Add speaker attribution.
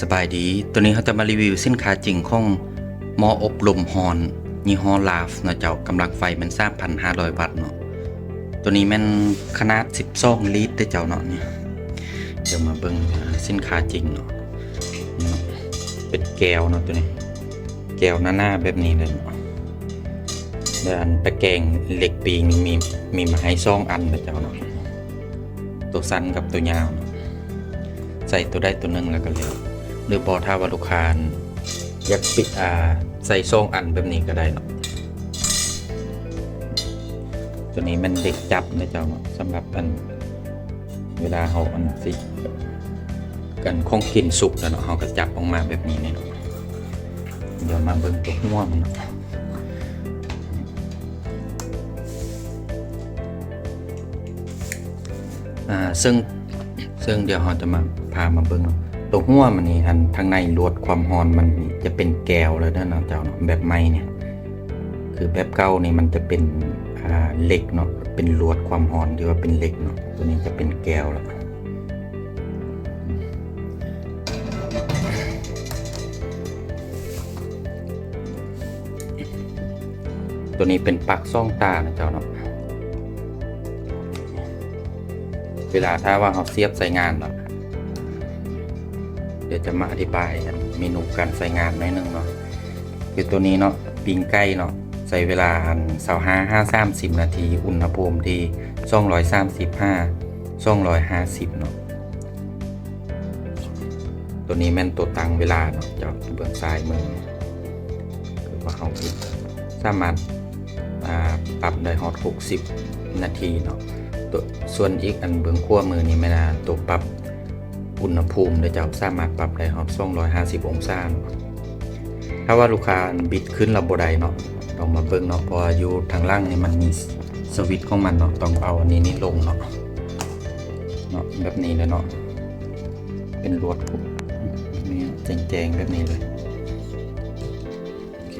Speaker 1: สบายดีตัวนี้เขาจะมารีวิวสินค้าจริงของหม้ออบลมฮอนยี่ห้อลาฟนะเจ้ากำลังไฟมัน 3,500 วัตต์เนาะตัวนี้มันขนาด12ลิตรได้เจ้าเนาะเนี่ยเดี๋ยวมาเบิ่งสินค้าจริงเนาะเป็นแก้วเนาะตัวนี้แก้วหน้าแบบนี้เลยเนาะแล้วอันตะแกรงเหล็กปีงมีมาให้2 อันนะเจ้าเนาะตัวสั้นกับตัวยาวใส่ตัวได้ตัวนึงแล้วก็เลยหรือบอถ้าว่าลูกค้าอยากปิดใส่2 อันแบบนี้ก็ได้เนาะตัวนี้มันเด็กจับนะเจ้าเนาะสำหรับอันเวลาเขาอันสิกันคงกินสุกแล้วเนาะเขาก็จับออกมาแบบนี้เนี่ยเนาะเดี๋ยวมาเบิ่งตัวหัวมันเนาะซึ่งเดี๋ยวเราจะมาพามาเบิ่งตัวหัวมันนี่อันทางในลวดความร้อนมันจะเป็นแก้วแล้วเนาะเจ้าเนาะแบบใหม่เนี่ยคือแบบเก่านี่มันจะเป็นเหล็กเนาะเป็นลวดความร้อนที่ว่าเป็นเหล็กเนาะตัวนี้จะเป็นแก้วแล้วตัวนี้เป็นปลั๊กซ่องตานะเจ้าเนาะเวลาถ้าว่าเราเสียบใส่งานเนาะเดี๋ยวจะมาอธิบายเมนูการใส่งานหน่อยนึงเนาะคือตัวนี้เนาะปิ้งไก่เนาะใส่เวลา25-30 นาทีอุณหภูมิที่235-250เนาะตัวนี้แม่นตัวตั้งเวลาเนาะจากเบื้องซ้ายมือคือว่าเขาสามารถปรับได้ฮอต60 นาทีเนาะตัวส่วนอีกอันเบื้องขั้วมือนี่ไม่นานตัวปรับอุณหภูมิได้จะสามารถปรับได้ฮอต250 องศาถ้าว่าลูกค้าบิดขึ้นระบบใดเนาะต้องมาเบิ่งเนาะเพราะอยู่ทางล่างนี่มันมีสวิตช์ของมันเนาะต้องเอาอันนี้ลงเนาะแบบนี้เลยเนาะเป็นลวดนี่แจงๆแบบนี้เลยโอเค